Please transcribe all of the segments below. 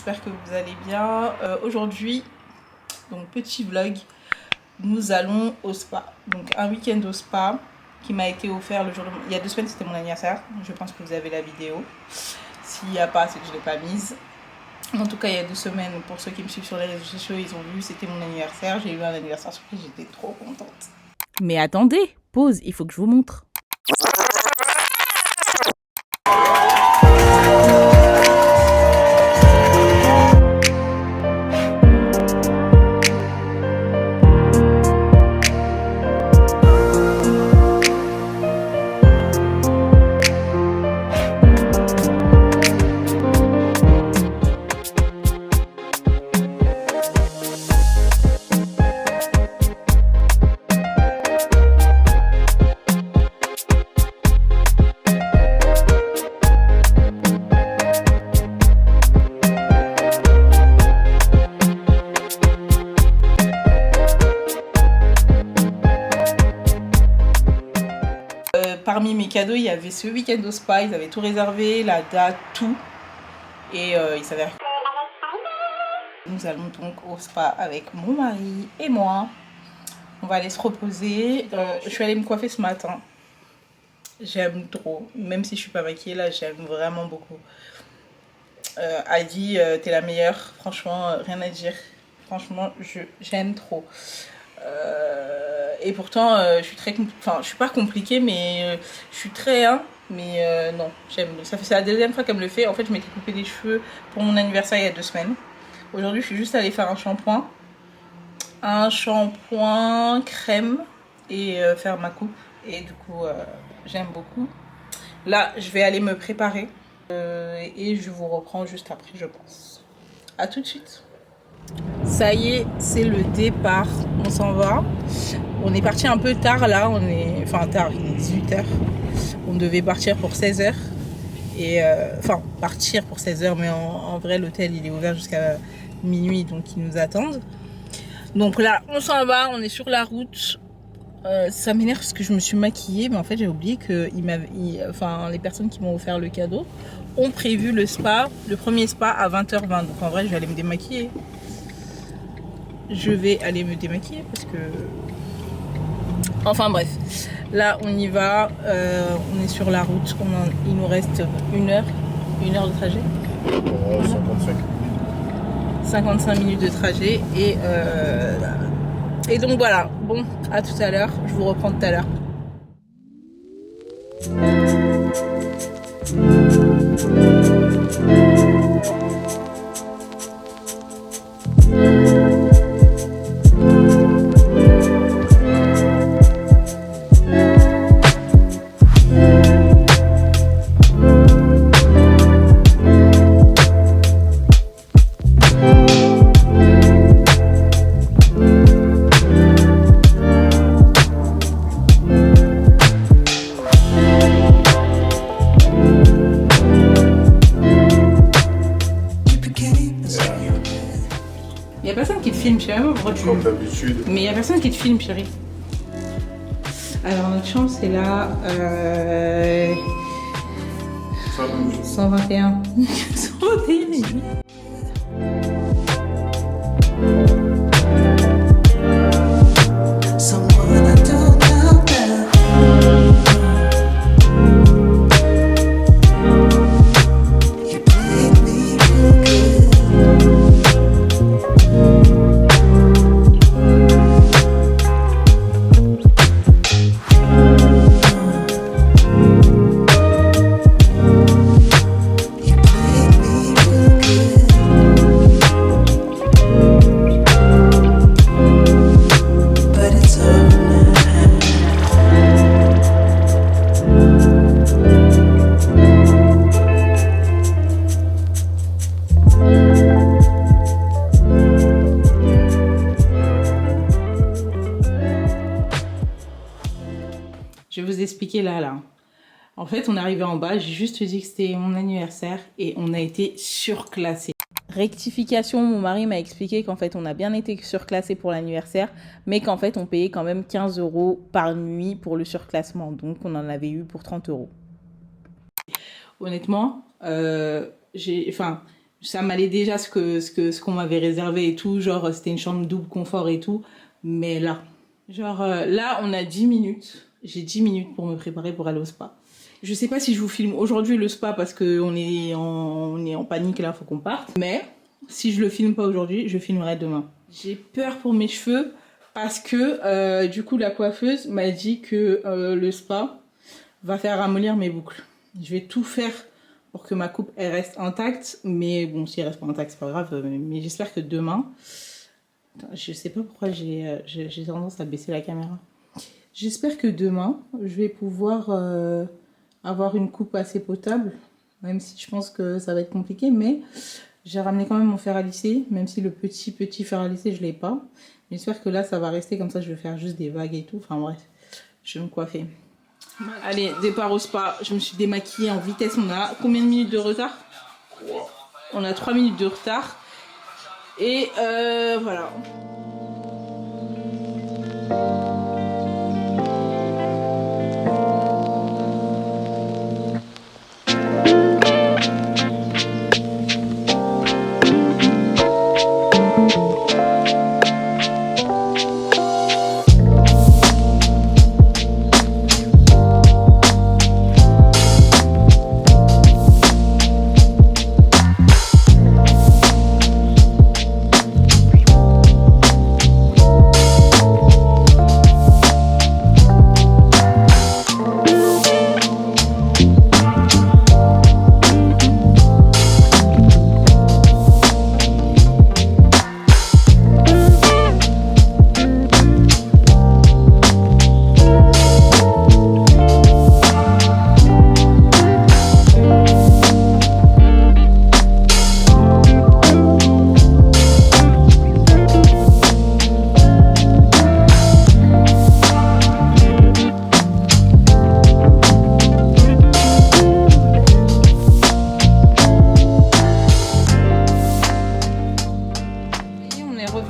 j'espère que vous allez bien. Aujourd'hui, donc petit vlog, nous allons au spa. Donc un week-end au spa qui m'a été offert le jour de... Il y a 2 semaines, c'était mon anniversaire. Je pense que vous avez la vidéo. S'il n'y a pas, c'est que je ne l'ai pas mise. En tout cas, il y a 2 semaines, pour ceux qui me suivent sur les réseaux sociaux, ils ont vu, c'était mon anniversaire. J'ai eu un anniversaire surprise, j'étais trop contente. Mais attendez, pause, il faut que je vous montre. Parmi mes cadeaux, il y avait ce week-end au spa, ils avaient tout réservé, la date, tout. Et il s'avère que nous allons donc au spa avec mon mari et moi. On va aller se reposer. Je suis allée me coiffer ce matin. J'aime trop, même si je suis pas maquillée là, j'aime vraiment beaucoup. Heidi, t'es la meilleure, franchement, rien à dire. Franchement, j'aime trop. Et pourtant, je suis très, enfin, je suis pas compliquée, mais je suis très, mais non, j'aime. C'est la deuxième fois qu'elle me le fait. En fait, je m'étais coupé les cheveux pour mon anniversaire il y a 2 semaines. Aujourd'hui, je suis juste allée faire un shampoing crème et faire ma coupe. Et du coup, j'aime beaucoup. Là, je vais aller me préparer et je vous reprends juste après, je pense. À tout de suite. Ça y est, c'est le départ, on s'en va. On est parti un peu tard là, enfin tard, il est 18h. On devait partir pour 16h. Et enfin, partir pour 16h, mais en vrai, l'hôtel il est ouvert jusqu'à minuit, donc ils nous attendent. Donc là, on s'en va, on est sur la route. Ça m'énerve parce que je me suis maquillée, mais en fait j'ai oublié que les personnes qui m'ont offert le cadeau ont prévu le spa, le premier spa à 20h20. Donc en vrai, je vais aller me démaquiller. Je vais aller me démaquiller parce que... Enfin bref, là on y va, on est sur la route, il nous reste 1 heure de trajet. 55 minutes de trajet et donc voilà, bon, à tout à l'heure, je vous reprends tout à l'heure. Il n'y a personne qui te filme, je sais même pas pourquoi tu... Comme d'habitude. Mais il n'y a personne qui te filme, chérie. Alors notre chambre c'est là... 121. 121. Je vais vous expliquer là. En fait, on est arrivé en bas, j'ai juste dit que c'était mon anniversaire et on a été surclassé. Rectification, mon mari m'a expliqué qu'en fait, on a bien été surclassé pour l'anniversaire, mais qu'en fait, on payait quand même 15 € par nuit pour le surclassement. Donc, on en avait eu pour 30 €. Honnêtement, Ça m'allait déjà ce qu'on m'avait réservé et tout. Genre, c'était une chambre double confort et tout. Mais là, là, on a 10 minutes. J'ai 10 minutes pour me préparer pour aller au spa. Je sais pas si je vous filme aujourd'hui le spa parce qu'on est en panique là, faut qu'on parte. Mais si je le filme pas aujourd'hui, je filmerai demain. J'ai peur pour mes cheveux parce que du coup, la coiffeuse m'a dit que le spa va faire ramollir mes boucles. Je vais tout faire pour que ma coupe elle reste intacte, mais bon, si elle reste pas intacte, c'est pas grave, mais j'espère que demain, je sais pas pourquoi j'ai tendance à baisser la caméra. J'espère que demain, je vais pouvoir avoir une coupe assez potable, même si je pense que ça va être compliqué, mais j'ai ramené quand même mon fer à lisser, même si le petit fer à lisser, je l'ai pas. J'espère que là, ça va rester comme ça, je vais faire juste des vagues et tout, enfin bref, je vais me coiffer. Allez, départ au spa. Je me suis démaquillée en vitesse. On a combien de minutes de retard? On a 3 minutes de retard. Et voilà.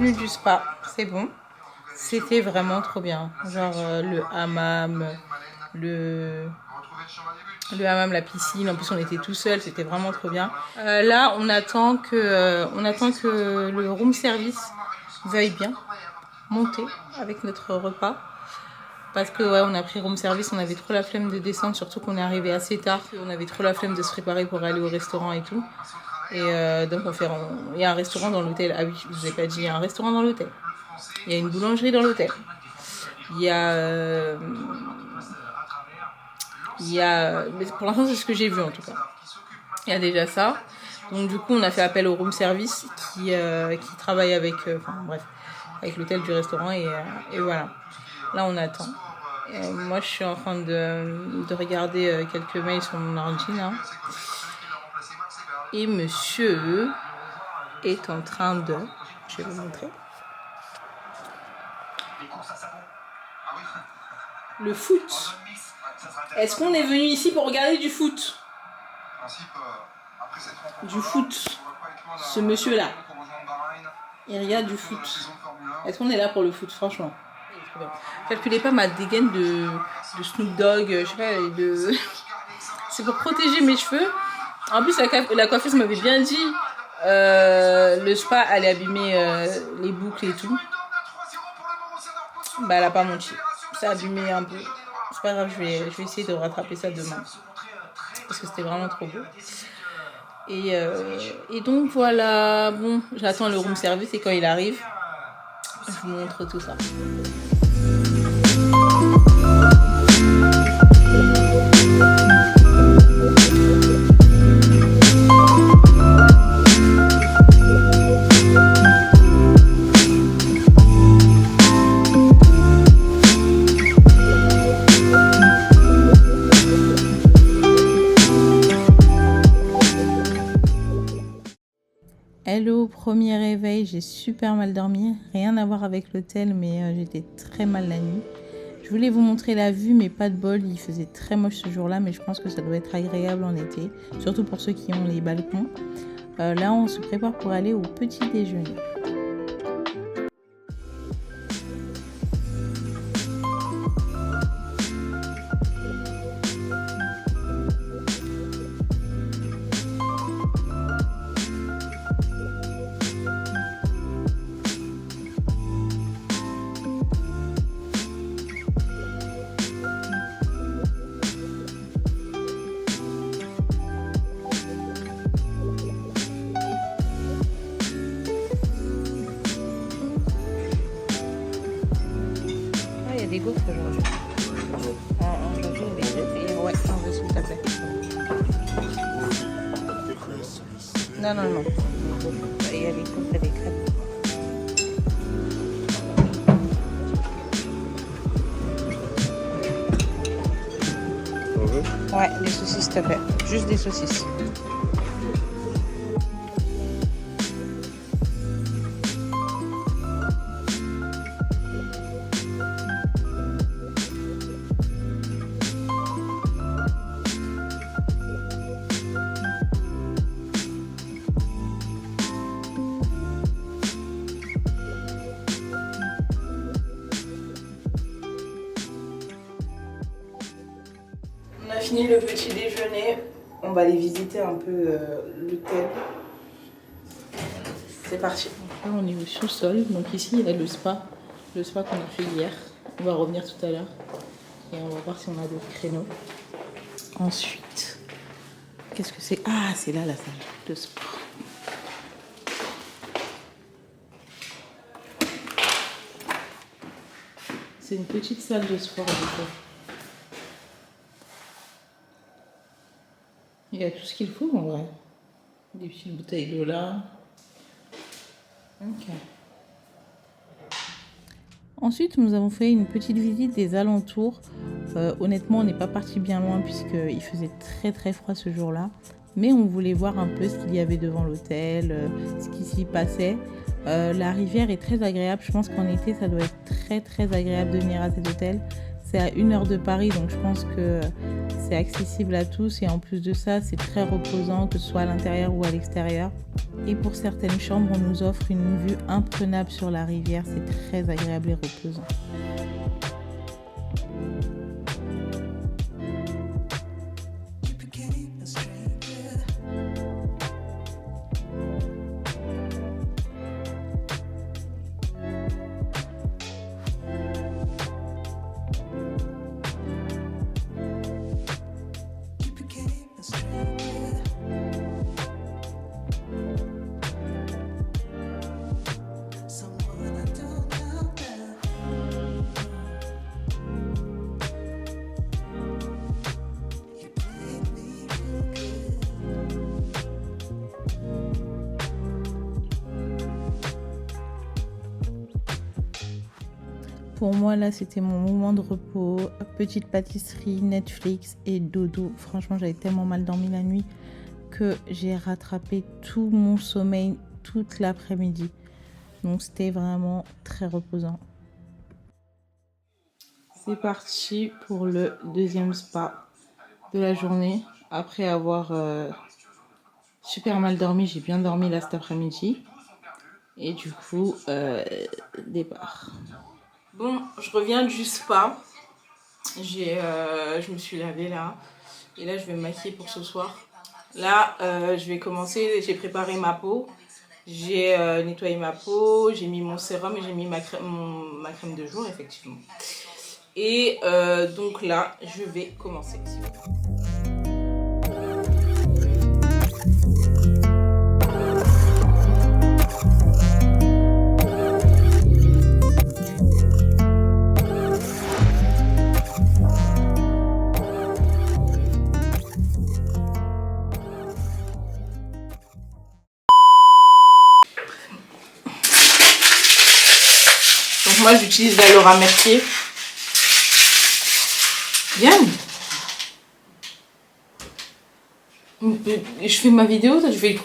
Du spa, c'est bon, c'était vraiment trop bien, genre le hammam, la piscine, en plus on était tout seul, c'était vraiment trop bien. Là on attend que le room service veuille bien monter avec notre repas, parce que ouais, on a pris room service, on avait trop la flemme de descendre, surtout qu'on est arrivé assez tard, on avait trop la flemme de se préparer pour aller au restaurant et tout. Et donc il y a un restaurant dans l'hôtel. Ah oui, je vous ai pas dit, il y a un restaurant dans l'hôtel. Il y a une boulangerie dans l'hôtel. Il y a mais pour l'instant c'est ce que j'ai vu en tout cas. Il y a déjà ça. Donc du coup on a fait appel au room service qui travaille avec avec l'hôtel du restaurant et voilà. Là on attend. Moi je suis en train de regarder quelques mails sur mon ordi là. Et monsieur est en train de... Je vais vous montrer. Le foot. Est-ce qu'on est venu ici pour regarder du foot? Du foot. Ce monsieur-là. Il regarde du foot. Est-ce qu'on est là pour le foot, franchement? Calculez pas ma dégaine de Snoop Dogg, je sais pas, c'est pour protéger mes cheveux. En plus, la coiffeuse m'avait bien dit le spa allait abîmer les boucles et tout. Bah, elle a pas menti. Ça a abîmé un peu. C'est pas grave, je vais essayer de rattraper ça demain. Parce que c'était vraiment trop beau. Et donc voilà, bon, j'attends le room service et quand il arrive, je vous montre tout ça. Hello, premier réveil, j'ai super mal dormi, rien à voir avec l'hôtel, mais j'étais très mal la nuit. Je voulais vous montrer la vue, mais pas de bol, il faisait très moche ce jour-là, mais je pense que ça doit être agréable en été, surtout pour ceux qui ont les balcons. Là, on se prépare pour aller au petit déjeuner. des gaufres aujourd'hui. Aujourd'hui, ouais, un veut s'il te plaît. Non, non, non. Il y a des gaufres et des crêpes. Ouais, des saucisses s'il te plaît. Juste des saucisses. On a fini le petit déjeuner, on va aller visiter un peu l'hôtel. C'est parti. Là on est au sous-sol, donc ici il y a le spa qu'on a fait hier. On va revenir tout à l'heure et on va voir si on a d'autres créneaux. Ensuite, qu'est-ce que c'est? Ah, c'est là la salle de sport. C'est une petite salle de sport du coup. Il y a tout ce qu'il faut en vrai. Des petites bouteilles d'eau là. Ok. Ensuite, nous avons fait une petite visite des alentours. Honnêtement, on n'est pas parti bien loin puisqu'il faisait très très froid ce jour-là. Mais on voulait voir un peu ce qu'il y avait devant l'hôtel, ce qui s'y passait. La rivière est très agréable. Je pense qu'en été, ça doit être très très agréable de venir à cet hôtel. C'est à 1 heure de Paris, donc je pense que c'est accessible à tous. Et en plus de ça, c'est très reposant, que ce soit à l'intérieur ou à l'extérieur. Et pour certaines chambres, on nous offre une vue imprenable sur la rivière. C'est très agréable et reposant. Pour moi, là, c'était mon moment de repos. Petite pâtisserie, Netflix et dodo. Franchement, j'avais tellement mal dormi la nuit que j'ai rattrapé tout mon sommeil toute l'après-midi. Donc, c'était vraiment très reposant. C'est parti pour le deuxième spa de la journée. Après avoir super mal dormi, j'ai bien dormi là cet après-midi. Et du coup, départ. Bon, je reviens du spa. Je me suis lavée là. Et là, je vais me maquiller pour ce soir. Là, je vais commencer. J'ai préparé ma peau. J'ai nettoyé ma peau. J'ai mis mon sérum et j'ai mis ma crème de jour, effectivement. Et donc là, je vais commencer. Donc moi j'utilise la Laura Mercier. Bien. Je fais ma vidéo, je fais...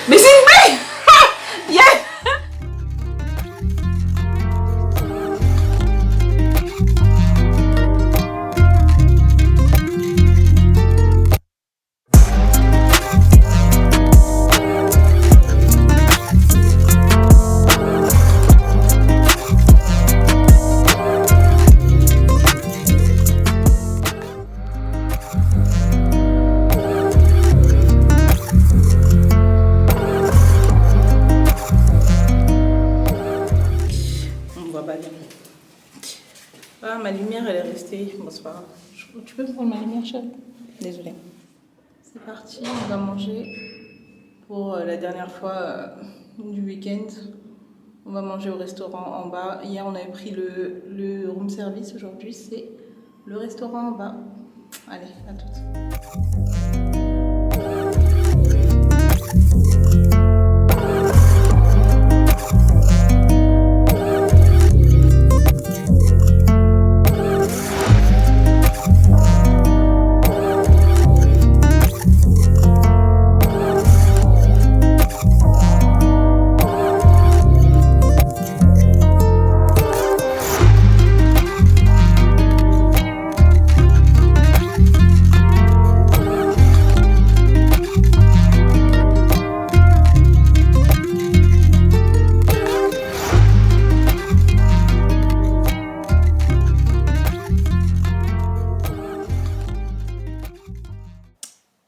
Mais c'est une blague. Yeah. Ah, ma lumière elle est restée. Bon, c'est pas grave. Tu peux me prendre ma lumière, chérie? Désolée. C'est parti, on va manger pour la dernière fois du week-end. On va manger au restaurant en bas. Hier, on avait pris le room service. Aujourd'hui, c'est le restaurant en bas. Allez, à toutes.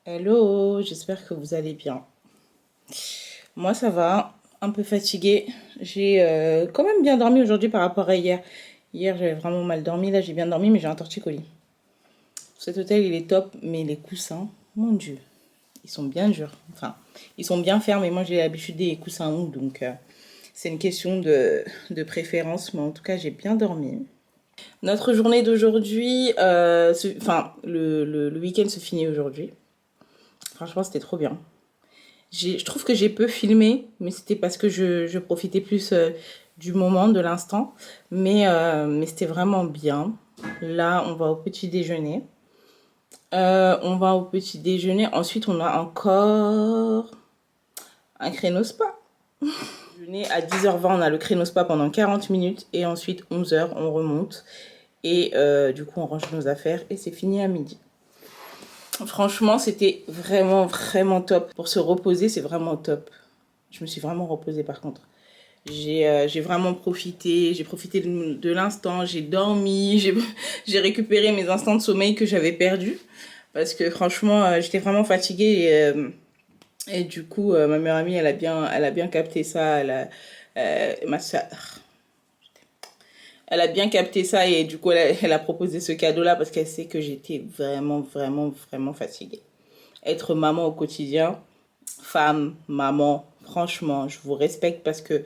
Hello, j'espère que vous allez bien. Moi ça va, un peu fatiguée. J'ai quand même bien dormi aujourd'hui par rapport à hier. Hier j'avais vraiment mal dormi, là j'ai bien dormi mais j'ai un torticolis. Cet hôtel il est top, mais les coussins, mon dieu, ils sont bien durs. Enfin, ils sont bien fermes et moi j'ai l'habitude des coussins mous, donc c'est une question de préférence, mais en tout cas j'ai bien dormi. Notre journée d'aujourd'hui, le week-end se finit aujourd'hui. Franchement, c'était trop bien. Je trouve que j'ai peu filmé, mais c'était parce que je profitais plus du moment, de l'instant. Mais c'était vraiment bien. Là, on va au petit déjeuner. Ensuite, on a encore un créneau spa. À 10h20, on a le créneau spa pendant 40 minutes. Et ensuite, 11h, on remonte. Et du coup, on range nos affaires. Et c'est fini à midi. Franchement, c'était vraiment, vraiment top. Pour se reposer, c'est vraiment top. Je me suis vraiment reposée par contre. J'ai vraiment profité. J'ai profité de l'instant. J'ai dormi. J'ai récupéré mes instants de sommeil que j'avais perdus. Parce que franchement, j'étais vraiment fatiguée. Et du coup, ma meilleure amie, elle a bien capté ça. Ma soeur. Elle a bien capté ça et du coup, elle a proposé ce cadeau-là parce qu'elle sait que j'étais vraiment, vraiment, vraiment fatiguée. Être maman au quotidien, femme, maman, franchement, je vous respecte parce que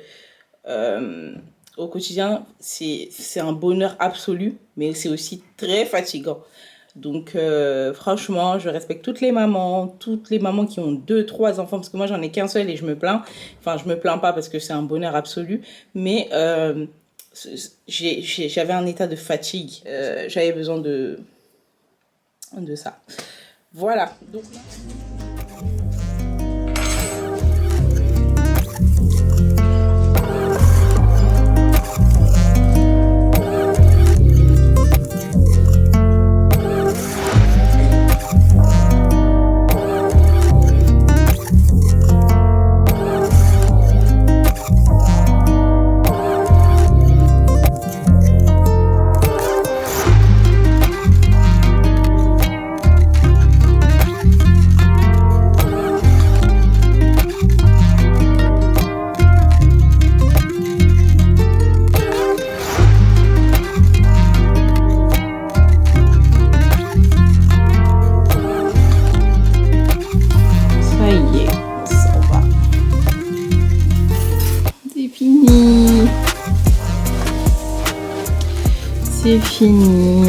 au quotidien, c'est un bonheur absolu, mais c'est aussi très fatigant. Donc, franchement, je respecte toutes les mamans qui ont 2, 3 enfants, parce que moi, j'en ai qu'un seul et je me plains. Enfin, je me plains pas parce que c'est un bonheur absolu, mais j'avais un état de fatigue. J'avais besoin de ça. Voilà. Donc, c'est fini.